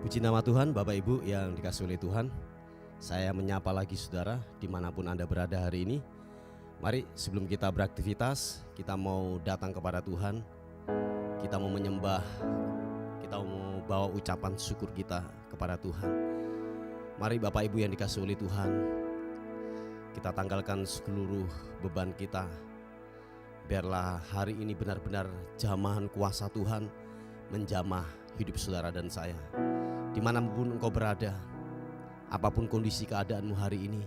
Puji nama Tuhan, Bapak Ibu yang dikasihi oleh Tuhan. Saya menyapa lagi saudara dimanapun Anda berada hari ini. Mari sebelum kita beraktivitas, kita mau datang kepada Tuhan. Kita mau menyembah, kita mau bawa ucapan syukur kita kepada Tuhan. Mari Bapak Ibu yang dikasihi oleh Tuhan, kita tanggalkan seluruh beban kita. Biarlah hari ini benar-benar jamahan kuasa Tuhan menjamah hidup saudara dan saya. Dimanapun engkau berada, apapun kondisi keadaanmu hari ini,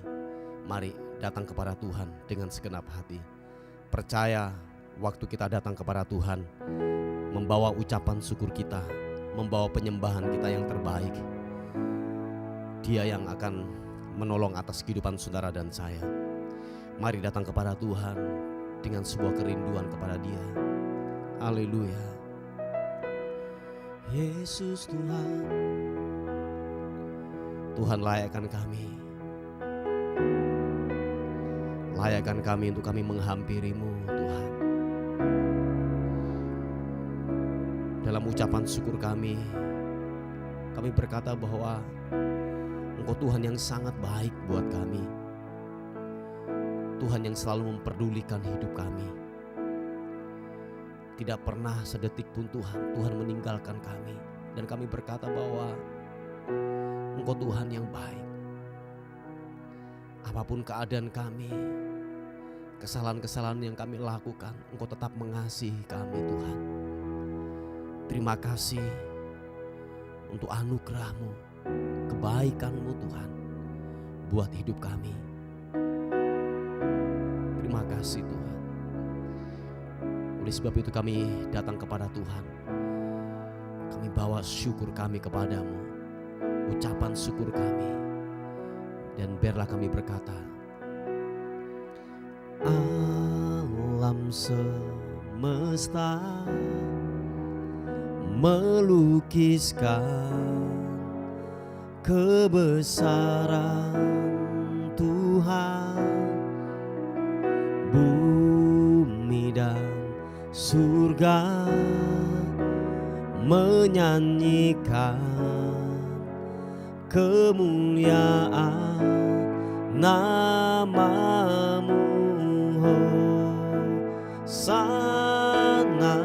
mari datang kepada Tuhan dengan segenap hati. Percaya waktu kita datang kepada Tuhan, membawa ucapan syukur kita, membawa penyembahan kita yang terbaik, Dia yang akan menolong atas kehidupan saudara dan saya. Mari datang kepada Tuhan dengan sebuah kerinduan kepada Dia. Haleluya. Yesus Tuhan, Tuhan layakkan kami. Layakkan kami untuk kami menghampiri-Mu Tuhan. Dalam ucapan syukur kami berkata bahwa Engkau Tuhan yang sangat baik buat kami. Tuhan yang selalu memperdulikan hidup kami. Tidak pernah sedetik pun Tuhan meninggalkan kami. Dan kami berkata bahwa Engkau Tuhan yang baik. Apapun keadaan kami, kesalahan-kesalahan yang kami lakukan, Engkau tetap mengasihi kami Tuhan. Terima kasih untuk anugerah-Mu, kebaikan-Mu Tuhan buat hidup kami. Terima kasih Tuhan. Oleh sebab itu kami datang kepada Tuhan. Kami bawa syukur kami kepadamu, ucapan syukur kami. Dan biarlah kami berkata, alam semesta melukiskan kebesaran Tuhan. Bumi dan surga menyanyikan kemuliaan nama-Mu, Hosana,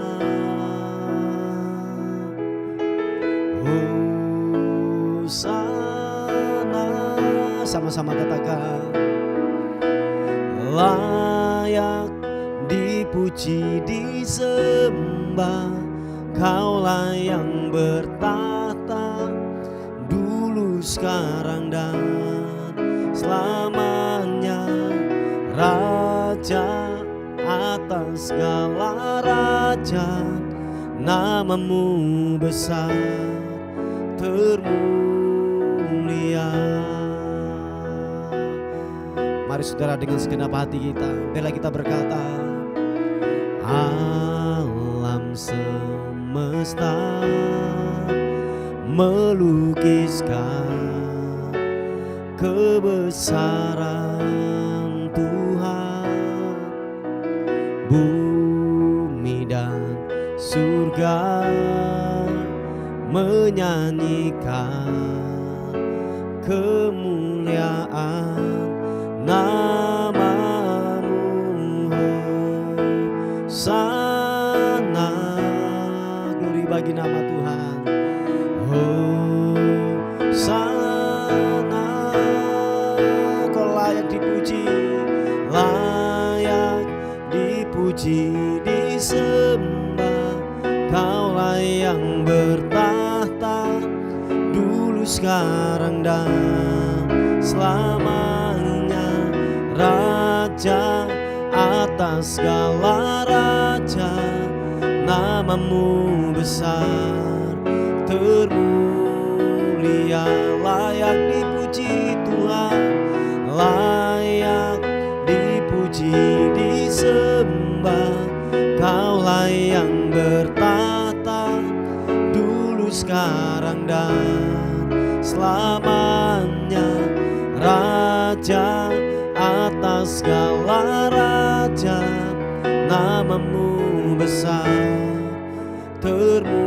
Hosana. Sama-sama katakan, layak dipuji disembah, Kaulah yang bertahta dulu, sekarang dan selamanya, Raja atas segala raja. Nama-Mu besar termulia. Mari saudara dengan segenap hati kita, bila kita berkata, alam semesta melukiskan kebesaran Tuhan. Bumi dan surga menyanyikan kemuliaan nama-Mu, Hosana. Glory bagi nama Tuhan. Hosana. Kau layak dipuji, layak dipuji disembah. Kaulah yang bertahta dulu, sekarang dan selamanya, Raja atas segala raja. Nama-Mu besar termulia. Layak dipuji Tuhan, layak dipuji disembah. Kaulah yang bertahta dulu, sekarang dan selamanya, Raja atas segala raja. Nama-Mu besar termulia.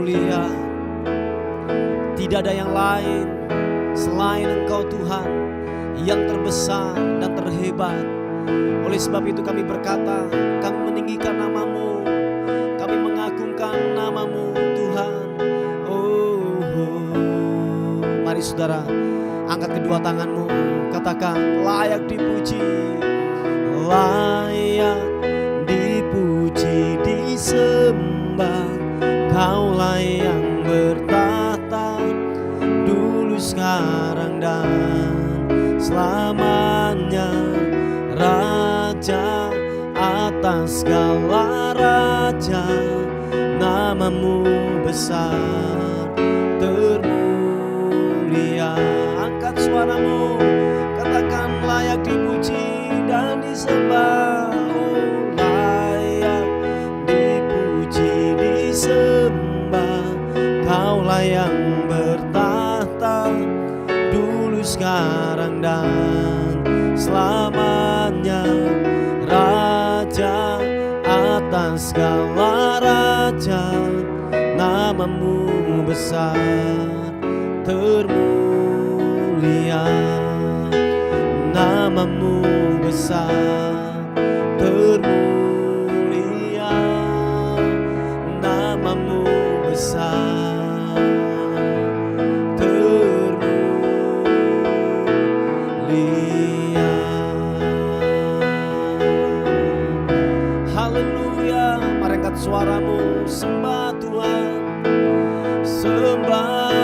mulia. Tidak ada yang lain selain Engkau Tuhan yang terbesar dan terhebat. Oleh sebab itu kami berkata, kami meninggikan nama-Mu, kami mengagungkan nama-Mu Tuhan. Mari saudara, angkat kedua tanganmu, katakan layak dipuji, layak dipuji, disembah. Kaulah yang bertahta dulu, sekarang dan selamanya, Raja atas segala raja. Nama-Mu besar termulia. Angkat suaramu, katakan layak dipuji dan disembah. Layak dipuji, disembah. Kaulah yang bertahta dulu, sekarang dan selamanya, Raja atas segala raja. Nama-Mu besar termulia. Nama-Mu besar termulia. Nama-Mu besar termulia. Haleluya. Mari angkat suaramu, sembah Tuhan, sembah.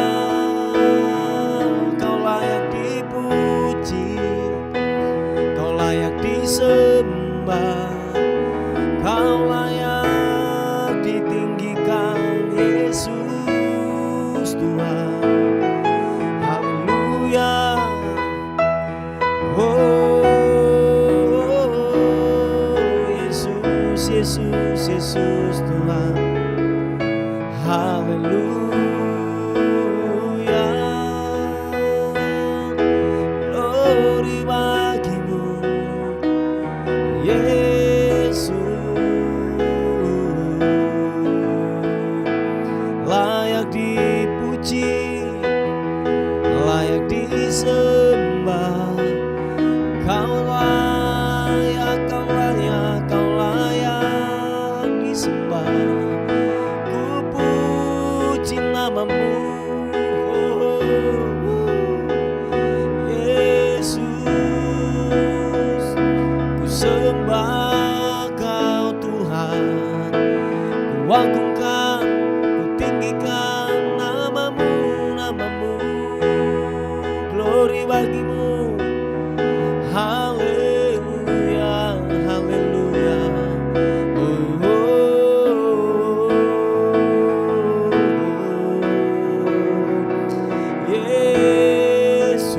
Kau layak dipuji, Kau layak disembah, Kau layak ditinggikan, Yesus Tuhan. Haleluya. Yesus, Yesus, Yesus Tuhan. Haleluya. Glory bagi-Mu, Yesus. Layak dipuji, layak disembah. Kau layak, Kau layak, Kau layak disembah. Ku puji nama-Mu, Yesus. Ku sembah Kau Tuhan, ku agungkan, ku tinggikan nama-Mu, nama-Mu. Glory bagi-Mu. Haleluya, haleluya. Yesus,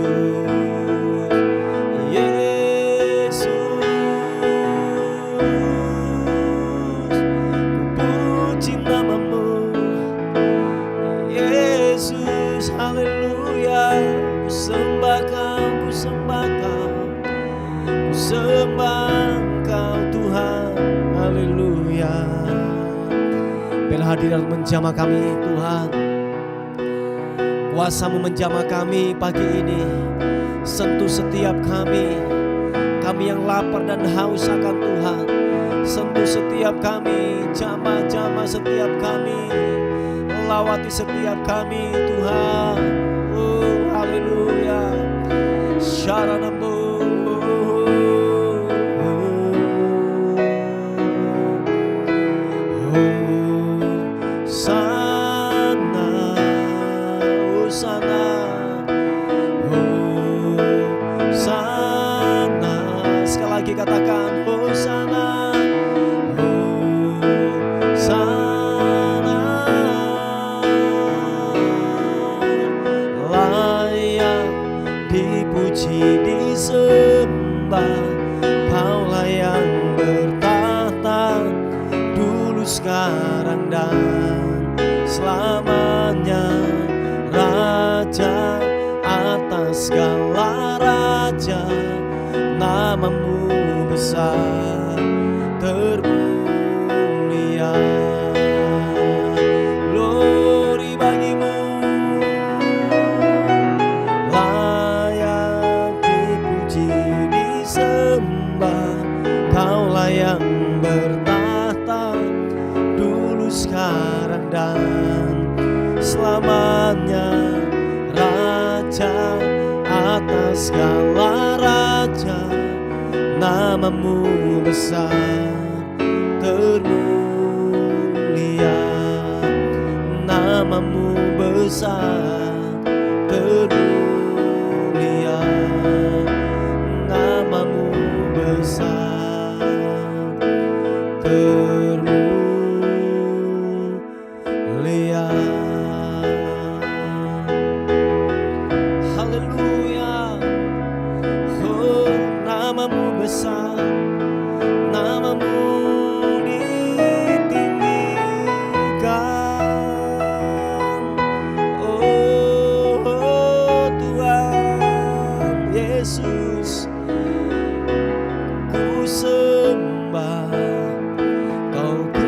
Yesus. Ku puji nama-Mu, Yesus. Haleluya. Ku sembah Kau, ku sembah Kau, ku sembah Kau Tuhan. Haleluya. Biarlah hadirat menjamah kami Tuhan, kuasa-Mu menjamah kami pagi ini. Sentuh setiap kami, kami yang lapar dan haus akan Tuhan. Sentuh setiap kami, jamah-jamah setiap kami, lawati setiap kami Tuhan. Oh haleluya. Syaranamu. Katakan Hosana, Hosana. Layak dipuji, disembah. Kaulah yang bertahta dulu, sekarang dan selamanya, Raja atas segala raja. Nama-Mu besar termulia. Glory yang bertahta dulu, sekarang, dan selamanya. Raja atas segala raja, namamu besar termulia, namamu besar termulia, namamu besar termulia. Haleluya. Oh, namamu besar, namamu ditinggikan. Oh, Tuhan Yesus, ku sembah, Kau ku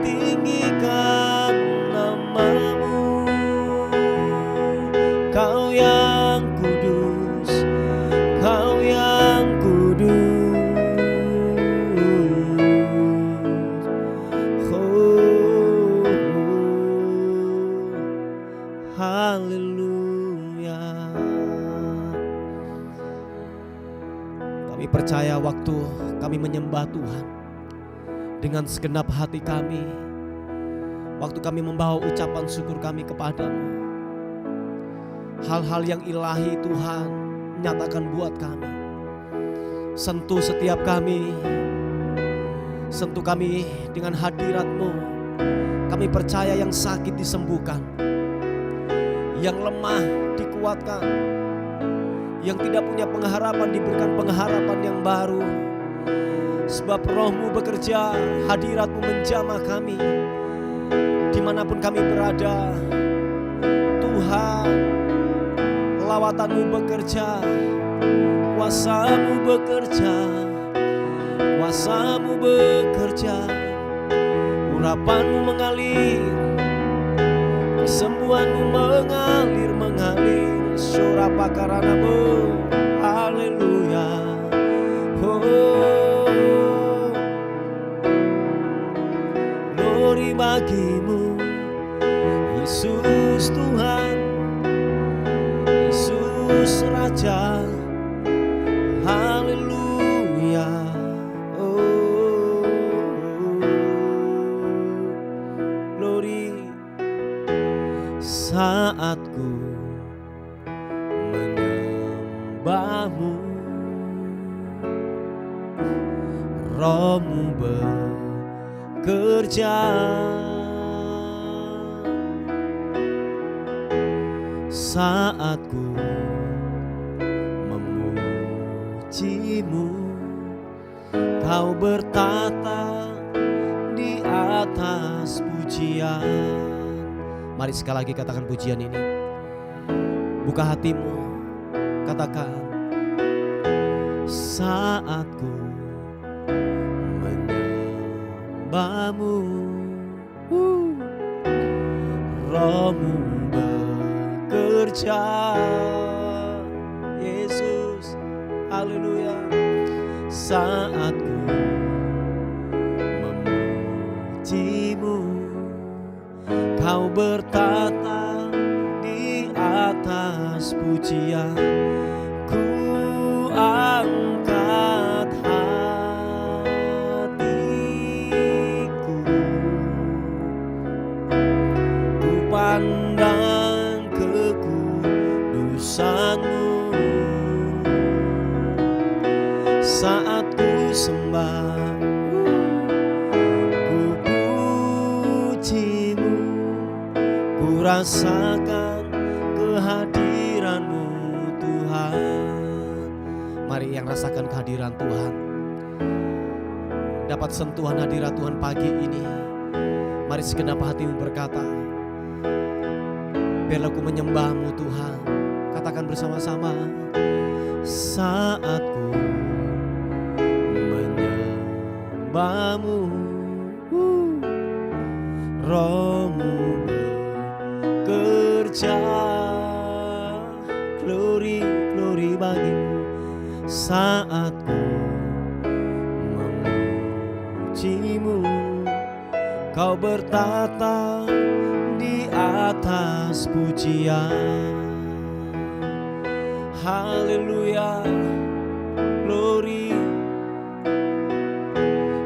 tinggikan namamu. Kau yang kudus, Kau yang kudus. Oh, haleluya. Kami percaya waktu kami menyembah Tuhan dengan segenap hati kami, waktu kami membawa ucapan syukur kami kepadamu, hal-hal yang ilahi Tuhan nyatakan buat kami. Sentuh setiap kami, sentuh kami dengan hadirat-Mu. Kami percaya yang sakit disembuhkan, yang lemah dikuatkan, yang tidak punya pengharapan diberikan pengharapan yang baru. Sebab Roh-Mu bekerja, hadirat-Mu menjamah kami dimanapun kami berada. Tuhan, lawatan-Mu bekerja, kuasa-Mu bekerja, kuasa-Mu bekerja, urapan-Mu mengalir, kesembuhan-Mu mengalir, Surapakaranamu, haleluya. Oh, glory bagimu, Yesus Tuhan, Yesus Raja, haleluya. Oh, glory. Saat ku menyembah-Mu, Roh-Mu bekerja. Saat ku memuji-Mu, Kau bertata di atas pujian. Mari sekali lagi katakan pujian ini. Buka hatimu, katakan. Saat ku menyembah-Mu, Roh-Mu bekerja. Yesus, haleluya. Saat ku memuji-Mu, Kau bertata di atas pujian. Ku angkat hatiku, ku pandang kekudusan-Mu. Saat ku sembah, ku puji-Mu, ku rasakan kehadiran-Mu Tuhan. Mari yang rasakan kehadiran Tuhan, dapat sentuhan hadirat Tuhan pagi ini. Mari segenap hatimu berkata, biarlah ku menyembah-Mu Tuhan. Katakan bersama-sama. Saat ku menyembah-Mu, Roh-Mu bekerja. Glory, glory bagimu. Saat ku memuji memujimu. Kau bertata di atas pujian. Haleluya, glory.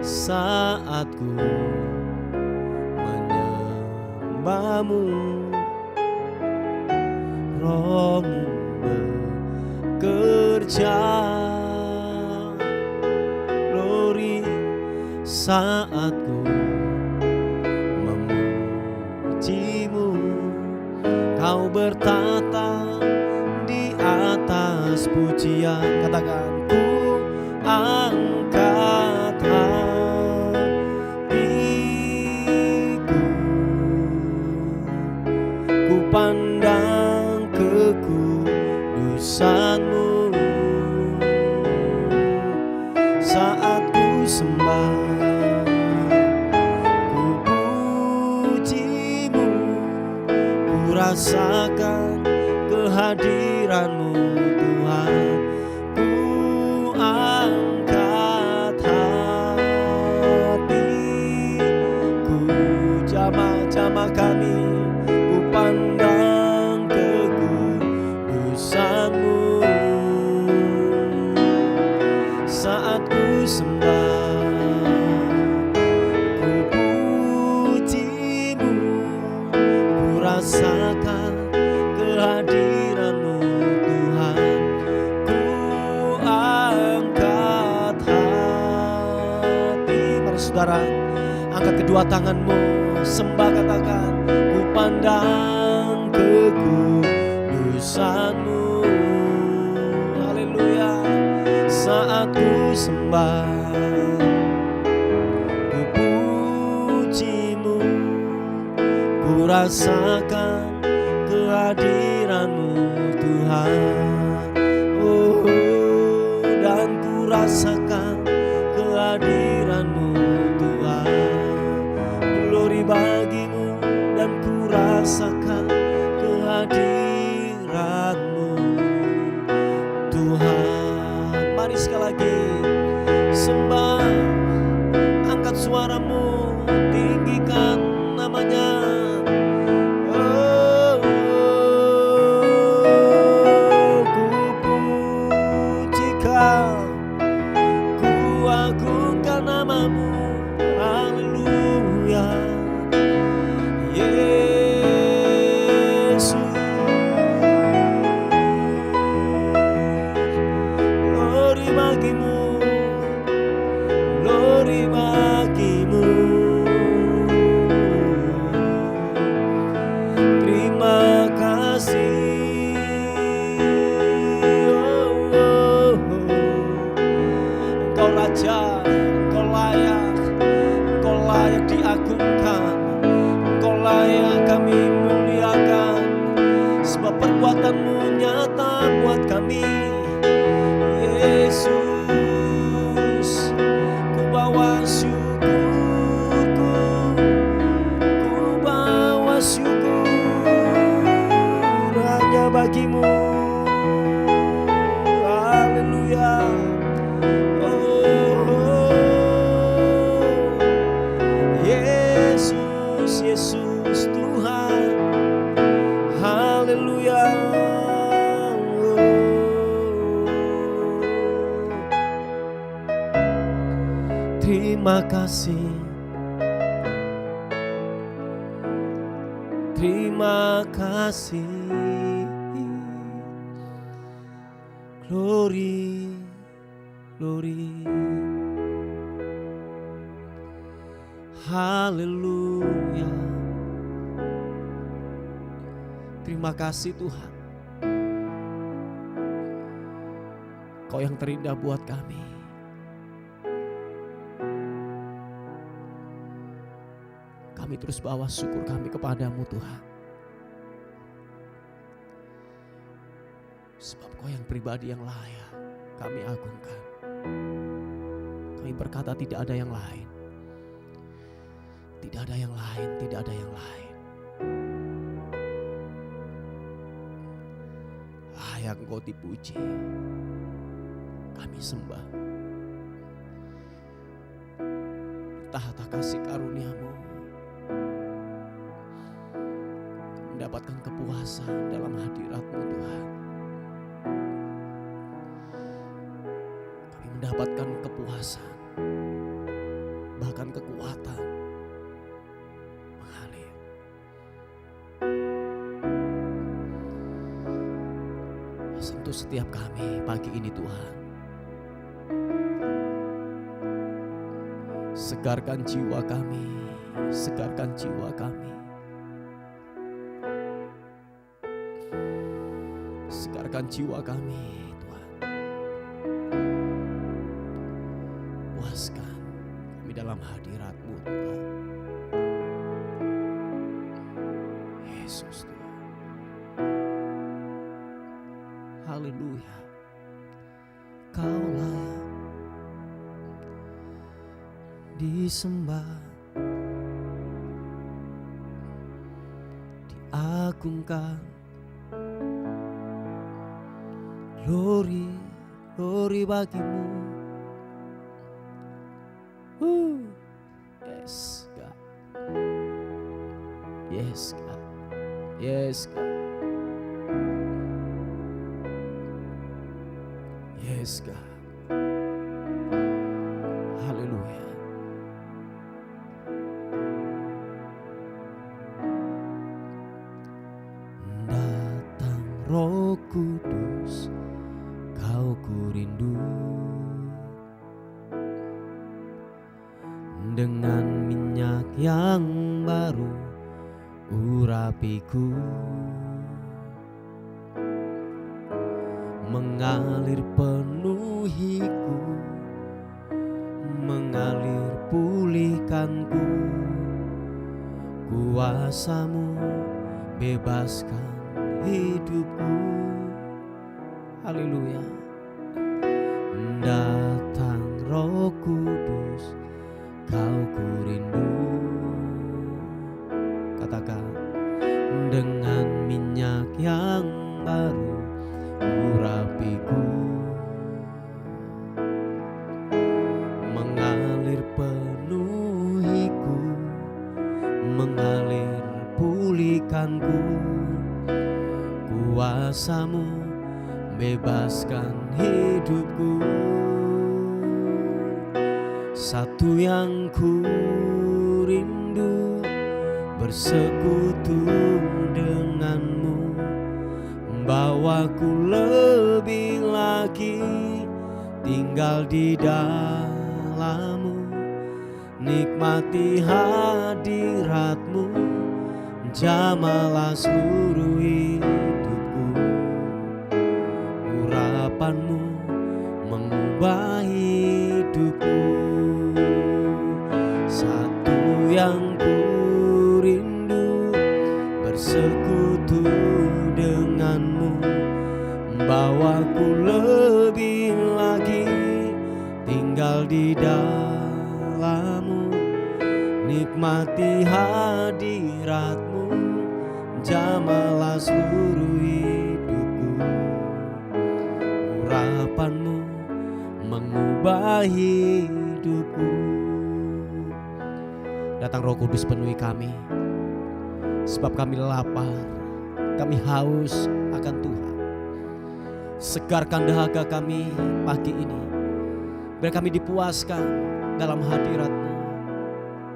Saat ku menyembahmu, Rohmu bekerja. Glory, saat ku memujimu. Kau bertata di atas pujian. Katakan, ku angkat hatiku, ku pandang kekudusan-Mu. Saat ku sembah, ku puji-Mu, ku rasakan kehadiran-Mu Tuhan. Ku angkat hatiku, jamaah-jamaah kami, ku pandang kekudusan-Mu. Saat ku sembah, ku puji-Mu, ku rasakan kehadiran-Mu Tuhan. Ku angkat hati. Mari saudara, angkat kedua tanganmu, sembah, katakan, ku pandang kekudusan-Mu. Haleluya. Saat ku sembah, ku puji-Mu, ku rasakan kehadiran-Mu Tuhan. Oh, dan ku rasakan kehadiran-Mu Tuhan. Glory bagi-Mu, dan ku rasakan kehadiran-Mu Tuhan. Mari sekali lagi sembah, angkat suaramu, tinggikan namanya. Ku pujikan, ku agungkan nama-Mu. Haleluya, Yesus. Glory bagi-Mu, glory bagi-Mu. Terima kasih. Engkau Raja, Engkau layak, Engkau layak diagungkan, Engkau layak kami muliakan, sebab perbuatan-Mu nyata buat kami. Yesus, ku bawa syukurku, ku bawa syukur hanya bagi-Mu. Haleluya. Yesus, Yesus Tuhan. Haleluya. Terima kasih, terima kasih. Glory, glory. Haleluya. Terima kasih Tuhan, Kau yang terindah buat kami. Kami terus bawa syukur kami kepadamu Tuhan, sebab Kau yang pribadi yang layak kami agungkan. Kami berkata tidak ada yang lain, tidak ada yang lain, tidak ada yang lain. Layak Engkau dipuji, kami sembah. tahta kasih karunia-Mu, mendapatkan kepuasan dalam hadirat-Mu Tuhan. Kami mendapatkan kepuasan, bahkan kekuatan mengalir. Sentuh setiap kami pagi ini Tuhan. Segarkan jiwa kami, segarkan jiwa kami. Segarkan jiwa kami Tuhan. Puaskan kami dalam hadirat-Mu Tuhan. Yesus Tuhan. Haleluya. Kau layak disembah, diagungkan. Glory, glory bagimu. Yes God, yes God, yes God, yes God. Haleluya. Datang Roh Kudus, Kau ku rindu. Dengan minyak yang baru urapiku, mengalir penuhiku, mengalir pulihkanku. Kuasa-Mu bebaskan hidupku. Haleluya. Datang Roh Kudus, Kau ku rindu. Katakan, dengan minyak yang baru urapiku, mengalir penuhiku, mengalir pulihkanku. Kuasa-Mu bebaskan hidupku. Satu yang ku rindu, bersekutu denganmu, bawaku lebih lagi tinggal di dalam-Mu, nikmati hadirat-Mu, jamalah seluruh hidupku. Urapan-Mu mengubah hidupku. Satu yang ku rindu, bersekutu denganmu, bawaku lebih lagi tinggal di dalam-Mu, nikmati hadirat-Mu, jamalah seluruh hidupku. Urapan-Mu mengubah hidupku. Datang Roh Kudus, penuhi kami, sebab kami lapar, kami haus akan Tuhan. Segarkan dahaga kami pagi ini, biar kami dipuaskan dalam hadirat-Mu.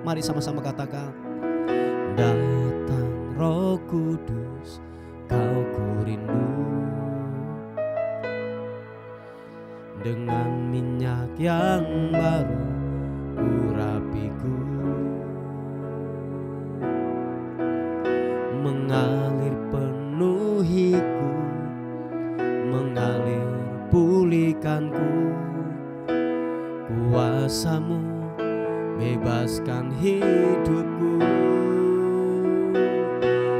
Mari sama-sama katakan, datang Roh Kudus, Kau ku rindu. Dengan minyak yang baru urapiku, mengalir penuhiku, mengalir pulihkanku. Kuasa-Mu bebaskan hidupku.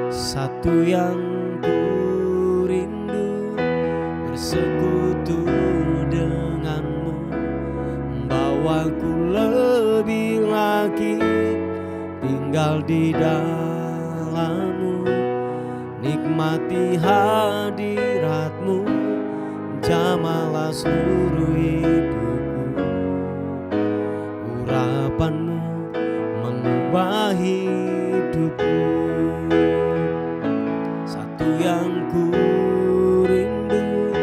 Satu yang ku rindu, bersekutu denganmu, bawaku lebih lagi tinggal di dalam-Mu, nikmati hadirat-Mu, jamalah seluruh hidupku. Urapan-Mu mengubah hidupku. Satu yang ku rindu,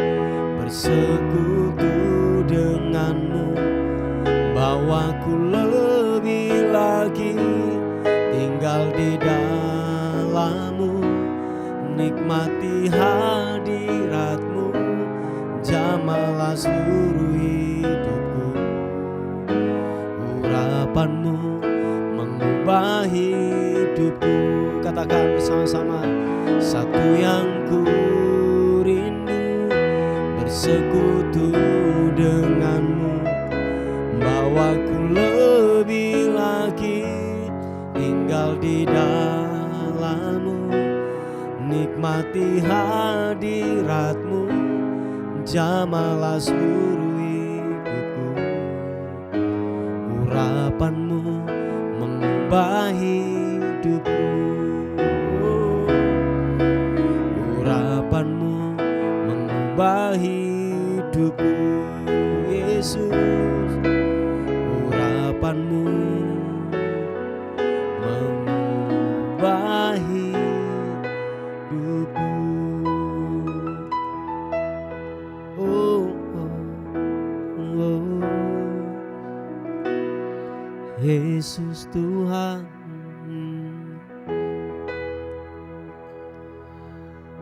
bersekutu denganmu, bawaku lebih lagi tinggal di dalammu, nikmati hadiratmu, jamalah seluruh hidupku. Urapanmu mengubah hidupku. Katakan bersama-sama, satu yang ku rindu, bersekutu denganmu, bawaku lebih lagi tinggal di dalammu, nikmati hadiratmu, jamalah seluruh hidupku. Urapanmu mengubah hidupku. Urapanmu mengubah hidupku, Yesus. Urapanmu mengubah hidupku. Oh, oh, oh. Yesus Tuhan.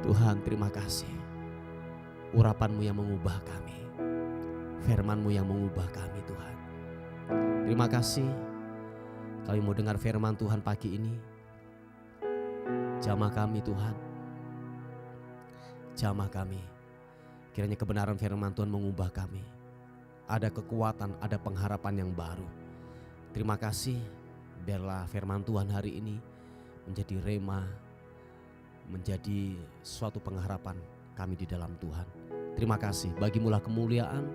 Tuhan, terima kasih. Urapan-Mu yang mengubah kami, firman-Mu yang mengubah kami, Tuhan. Terima kasih kami mau dengar firman Tuhan pagi ini. Jamah kami, Tuhan. Jamah kami. Kiranya kebenaran firman Tuhan mengubah kami. Ada kekuatan, ada pengharapan yang baru. Terima kasih, biarlah firman Tuhan hari ini menjadi rema, menjadi suatu pengharapan kami di dalam Tuhan. Terima kasih, bagimulah kemuliaan,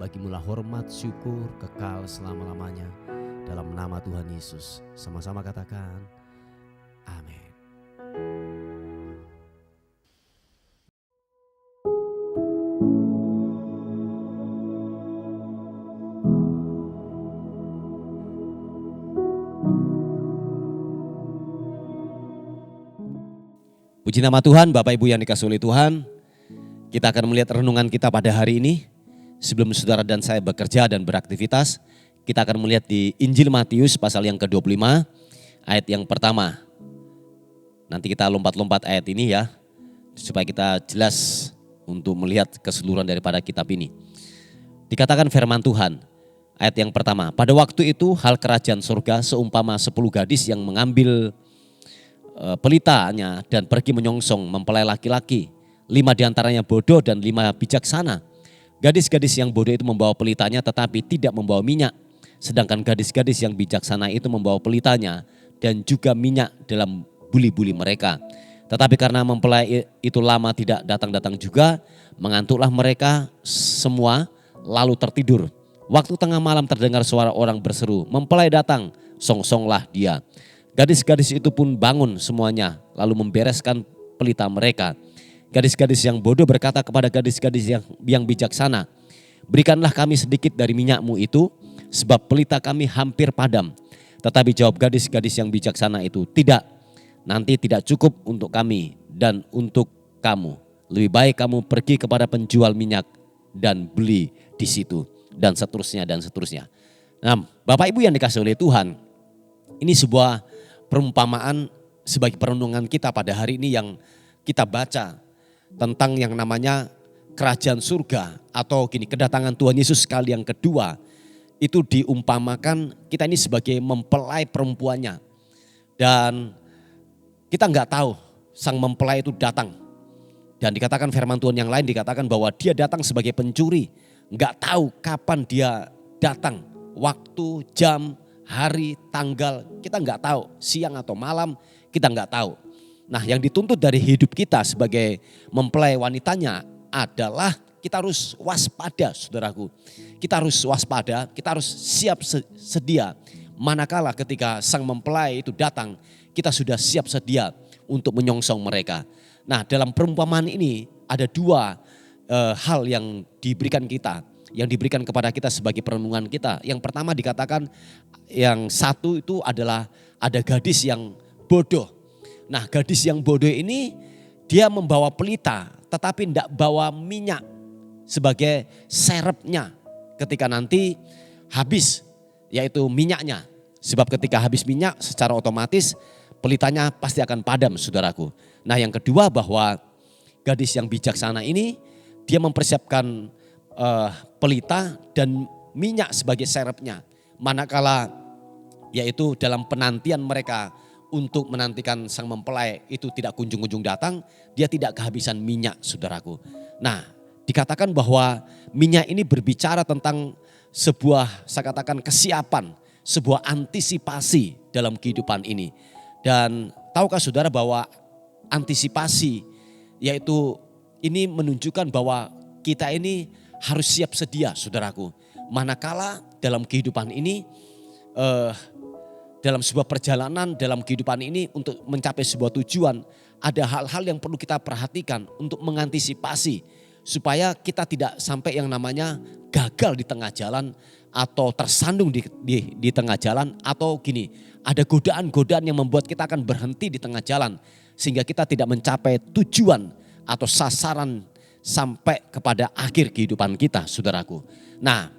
bagimulah hormat, syukur, kekal selama-lamanya. Dalam nama Tuhan Yesus, sama-sama katakan, amin. Puji nama Tuhan, Bapak Ibu yang dikasihi oleh Tuhan. Kita akan melihat renungan kita pada hari ini. Sebelum saudara dan saya bekerja dan beraktivitas, kita akan melihat di Injil Matius pasal yang ke-25, ayat yang pertama. Nanti kita lompat-lompat ayat ini ya, supaya kita jelas untuk melihat keseluruhan daripada kitab ini. Dikatakan firman Tuhan, ayat yang pertama. Pada waktu itu hal kerajaan surga seumpama 10 gadis yang mengambil pelitanya dan pergi menyongsong mempelai laki-laki. 5 diantaranya bodoh dan 5 bijaksana. Gadis-gadis yang bodoh itu membawa pelitanya tetapi tidak membawa minyak. Sedangkan gadis-gadis yang bijaksana itu membawa pelitanya dan juga minyak dalam buli-buli mereka. Tetapi karena mempelai itu lama tidak datang-datang juga, mengantuklah mereka semua lalu tertidur. Waktu tengah malam terdengar suara orang berseru, "Mempelai datang, songsonglah dia." Gadis-gadis itu pun bangun semuanya lalu membereskan pelita mereka. Gadis-gadis yang bodoh berkata kepada gadis-gadis yang bijaksana, "Berikanlah kami sedikit dari minyakmu itu, sebab pelita kami hampir padam." Tetapi jawab gadis-gadis yang bijaksana itu, "Tidak, nanti tidak cukup untuk kami dan untuk kamu. Lebih baik kamu pergi kepada penjual minyak dan beli di situ." Dan seterusnya dan seterusnya. Nah, Bapak Ibu yang dikasihi oleh Tuhan, ini sebuah perumpamaan sebagai perenungan kita pada hari ini yang kita baca tentang yang namanya kerajaan surga atau kedatangan Tuhan Yesus kali yang kedua. Itu diumpamakan kita ini sebagai mempelai perempuannya. Dan kita nggak tahu sang mempelai itu datang. Dan dikatakan firman Tuhan yang lain dikatakan bahwa dia datang sebagai pencuri. Nggak tahu kapan dia datang, waktu, jam, hari, tanggal, kita nggak tahu, siang atau malam, kita nggak tahu. Nah, yang dituntut dari hidup kita sebagai mempelai wanitanya adalah kita harus waspada, saudaraku. Kita harus waspada, kita harus siap sedia. Manakala ketika sang mempelai itu datang, kita sudah siap sedia untuk menyongsong mereka. Nah, dalam perumpamaan ini ada 2 hal yang diberikan kita, yang diberikan kepada kita sebagai perenungan kita. Yang pertama dikatakan, yang satu itu adalah ada gadis yang bodoh. Nah, gadis yang bodoh ini dia membawa pelita tetapi tidak bawa minyak sebagai serepnya ketika nanti habis, yaitu minyaknya. Sebab ketika habis minyak secara otomatis pelitanya pasti akan padam, saudaraku. Nah, yang kedua bahwa gadis yang bijaksana ini dia mempersiapkan pelita dan minyak sebagai serepnya. Manakala yaitu dalam penantian mereka untuk menantikan sang mempelai itu tidak kunjung-kunjung datang, dia tidak kehabisan minyak, saudaraku. Nah, dikatakan bahwa minyak ini berbicara tentang sebuah, saya katakan, kesiapan, sebuah antisipasi dalam kehidupan ini. Dan tahukah saudara bahwa antisipasi yaitu ini menunjukkan bahwa kita ini harus siap sedia, saudaraku. Manakala dalam kehidupan ini, dalam sebuah perjalanan dalam kehidupan ini untuk mencapai sebuah tujuan, ada hal-hal yang perlu kita perhatikan untuk mengantisipasi supaya kita tidak sampai yang namanya gagal di tengah jalan atau tersandung di tengah jalan, atau gini, ada godaan-godaan yang membuat kita akan berhenti di tengah jalan sehingga kita tidak mencapai tujuan atau sasaran sampai kepada akhir kehidupan kita, saudaraku. Nah,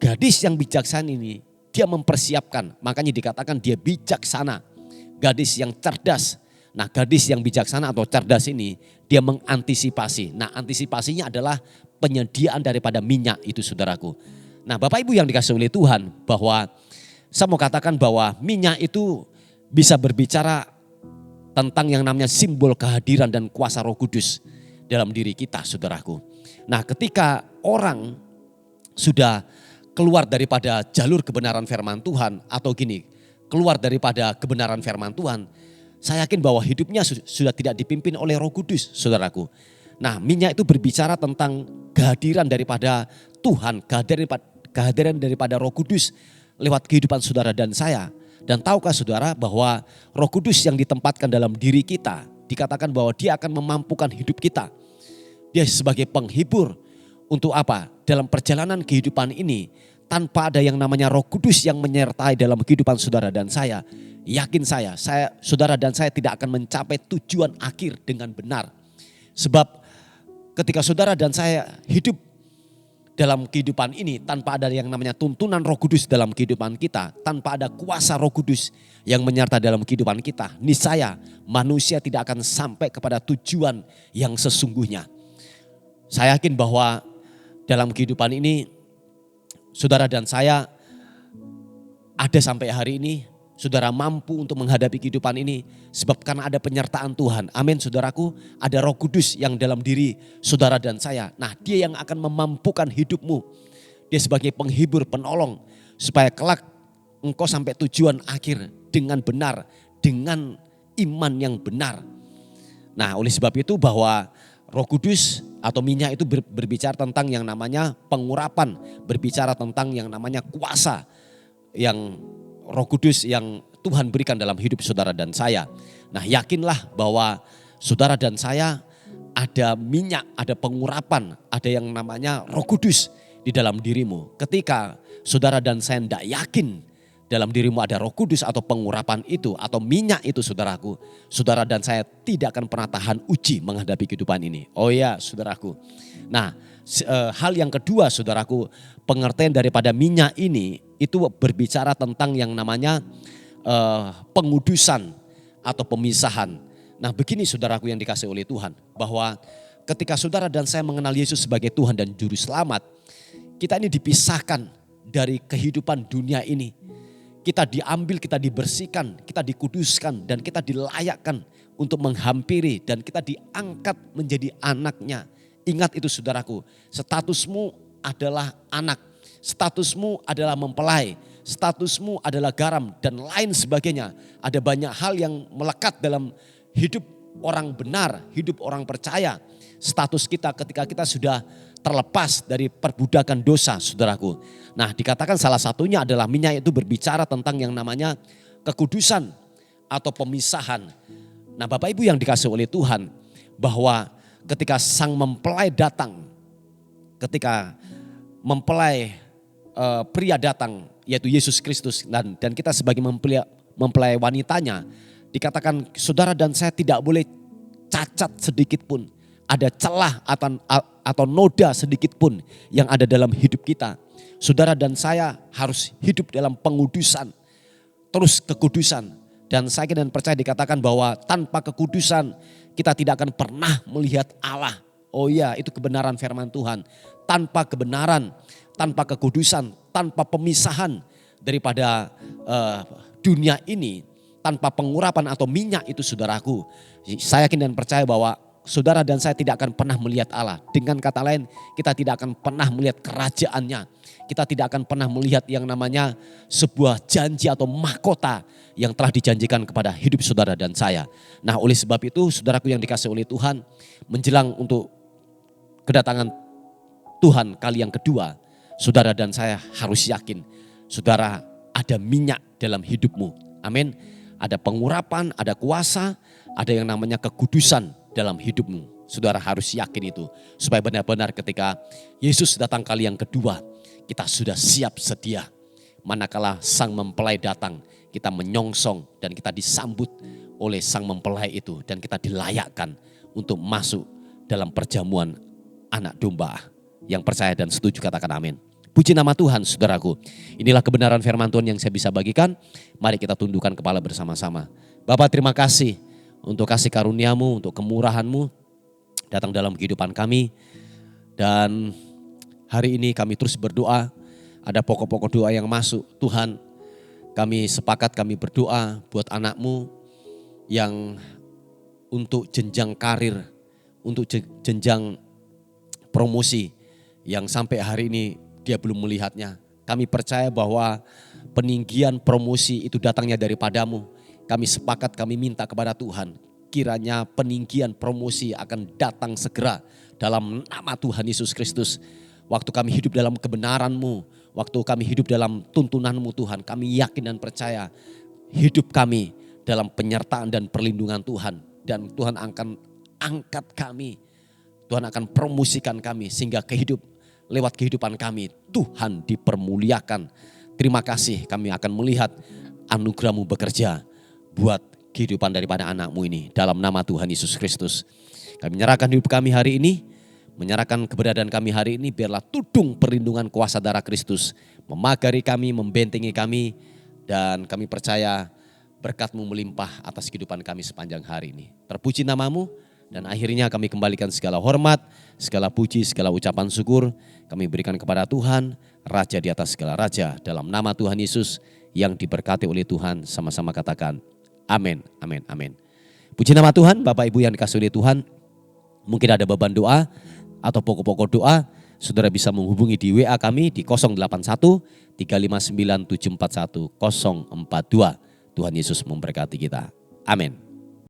gadis yang bijaksana ini dia mempersiapkan, makanya dikatakan dia bijaksana, gadis yang cerdas. Nah, gadis yang bijaksana atau cerdas ini dia mengantisipasi. Nah, antisipasinya adalah penyediaan daripada minyak itu, saudaraku. Nah, Bapak Ibu yang dikasihi oleh Tuhan, bahwa saya mau katakan bahwa minyak itu bisa berbicara tentang yang namanya simbol kehadiran dan kuasa Roh Kudus dalam diri kita, saudaraku. Nah, ketika orang sudah keluar daripada jalur kebenaran firman Tuhan, atau gini, keluar daripada kebenaran firman Tuhan, saya yakin bahwa hidupnya sudah tidak dipimpin oleh Roh Kudus, saudaraku. Nah, minyak itu berbicara tentang kehadiran daripada Tuhan, kehadiran daripada Roh Kudus lewat kehidupan saudara dan saya. Dan tahukah saudara bahwa Roh Kudus yang ditempatkan dalam diri kita, dikatakan bahwa dia akan memampukan hidup kita. Dia sebagai penghibur. Untuk apa? Dalam perjalanan kehidupan ini, tanpa ada yang namanya Roh Kudus yang menyertai dalam kehidupan saudara dan saya, yakin saya, saudara dan saya tidak akan mencapai tujuan akhir dengan benar. Sebab ketika saudara dan saya hidup dalam kehidupan ini tanpa ada yang namanya tuntunan Roh Kudus dalam kehidupan kita, tanpa ada kuasa Roh Kudus yang menyertai dalam kehidupan kita, niscaya manusia tidak akan sampai kepada tujuan yang sesungguhnya. Saya yakin bahwa dalam kehidupan ini saudara dan saya ada sampai hari ini, saudara mampu untuk menghadapi kehidupan ini sebab karena ada penyertaan Tuhan. Amin, saudaraku. Ada Roh Kudus yang dalam diri saudara dan saya. Nah, dia yang akan memampukan hidupmu. Dia sebagai penghibur, penolong supaya kelak engkau sampai tujuan akhir dengan benar, dengan iman yang benar. Nah, oleh sebab itu bahwa Roh Kudus atau minyak itu berbicara tentang yang namanya pengurapan, berbicara tentang yang namanya kuasa yang Roh Kudus yang Tuhan berikan dalam hidup saudara dan saya. Nah, yakinlah bahwa saudara dan saya ada minyak, ada pengurapan, ada yang namanya Roh Kudus di dalam dirimu. Ketika saudara dan saya tidak yakin dalam dirimu ada Roh Kudus atau pengurapan itu atau minyak itu, saudaraku, saudara dan saya tidak akan pernah tahan uji menghadapi kehidupan ini. Oh ya, saudaraku. Nah, hal yang kedua, saudaraku, pengertian daripada minyak ini itu berbicara tentang yang namanya pengudusan atau pemisahan. Nah, begini saudaraku yang dikasihi oleh Tuhan, bahwa ketika saudara dan saya mengenal Yesus sebagai Tuhan dan Juru Selamat, kita ini dipisahkan dari kehidupan dunia ini. Kita diambil, kita dibersihkan, kita dikuduskan, dan kita dilayakkan untuk menghampiri, dan kita diangkat menjadi anaknya. Ingat itu saudaraku, statusmu adalah anak, statusmu adalah mempelai, statusmu adalah garam, dan lain sebagainya. Ada banyak hal yang melekat dalam hidup orang benar, hidup orang percaya. Status kita ketika kita sudah terlepas dari perbudakan dosa, saudaraku. Nah, dikatakan salah satunya adalah minyak itu berbicara tentang yang namanya kekudusan atau pemisahan. Nah, Bapak Ibu yang dikasihi oleh Tuhan, bahwa ketika sang mempelai datang, ketika mempelai pria datang, yaitu Yesus Kristus, dan kita sebagai mempelai wanitanya, dikatakan saudara dan saya tidak boleh cacat sedikit pun. Ada celah atau noda sedikit pun yang ada dalam hidup kita. Saudara dan saya harus hidup dalam pengudusan, terus kekudusan. Dan saya dan percaya dikatakan bahwa tanpa kekudusan kita tidak akan pernah melihat Allah. Oh iya, itu kebenaran firman Tuhan. Tanpa kebenaran, tanpa kekudusan, tanpa pemisahan daripada dunia ini, tanpa pengurapan atau minyak itu saudaraku. Saya yakin dan percaya bahwa saudara dan saya tidak akan pernah melihat Allah. Dengan kata lain, kita tidak akan pernah melihat kerajaannya. Kita tidak akan pernah melihat yang namanya sebuah janji atau mahkota yang telah dijanjikan kepada hidup saudara dan saya. Nah, oleh sebab itu saudaraku yang dikasihi oleh Tuhan, menjelang untuk kedatangan Tuhan kali yang kedua, saudara dan saya harus yakin saudara ada minyak dalam hidupmu. Amin. Ada pengurapan, ada kuasa, ada yang namanya kekudusan dalam hidupmu. Saudara harus yakin itu. Supaya benar-benar ketika Yesus datang kali yang kedua, kita sudah siap sedia. Manakala sang mempelai datang, kita menyongsong dan kita disambut oleh sang mempelai itu. Dan kita dilayakkan untuk masuk dalam perjamuan anak domba. Yang percaya dan setuju katakan amin. Puji nama Tuhan saudaraku. Inilah kebenaran firman Tuhan yang saya bisa bagikan. Mari kita tundukkan kepala bersama-sama. Bapa, terima kasih untuk kasih karunia-Mu, untuk kemurahan-Mu datang dalam kehidupan kami. Dan hari ini kami terus berdoa. Ada pokok-pokok doa yang masuk. Tuhan, kami sepakat kami berdoa buat anak-Mu yang untuk jenjang karir, untuk jenjang promosi yang sampai hari ini dia belum melihatnya. Kami percaya bahwa peninggian promosi itu datangnya daripada-Mu. Kami sepakat, kami minta kepada Tuhan. Kiranya peninggian promosi akan datang segera dalam nama Tuhan Yesus Kristus. Waktu kami hidup dalam kebenaran-Mu, waktu kami hidup dalam tuntunan-Mu Tuhan, kami yakin dan percaya hidup kami dalam penyertaan dan perlindungan Tuhan. Dan Tuhan akan angkat kami, Tuhan akan promosikan kami sehingga lewat kehidupan kami Tuhan dipermuliakan. Terima kasih, kami akan melihat anugerah-Mu bekerja buat kehidupan daripada anak-Mu ini. Dalam nama Tuhan Yesus Kristus. Kami menyerahkan hidup kami hari ini, menyerahkan keberadaan kami hari ini. Biarlah tudung perlindungan kuasa darah Kristus memagari kami, membentengi kami. Dan kami percaya berkat-Mu melimpah atas kehidupan kami sepanjang hari ini. Terpuji nama-Mu. Dan akhirnya kami kembalikan segala hormat, segala puji, segala ucapan syukur. Kami berikan kepada Tuhan, Raja di atas segala raja. Dalam nama Tuhan Yesus yang diberkati oleh Tuhan. Sama-sama katakan amin, amin, amin. Puji nama Tuhan, Bapak Ibu yang dikasihi oleh Tuhan. Mungkin ada beban doa atau pokok-pokok doa. Saudara bisa menghubungi di WA kami di 081 359 741 042. Tuhan Yesus memberkati kita. Amin.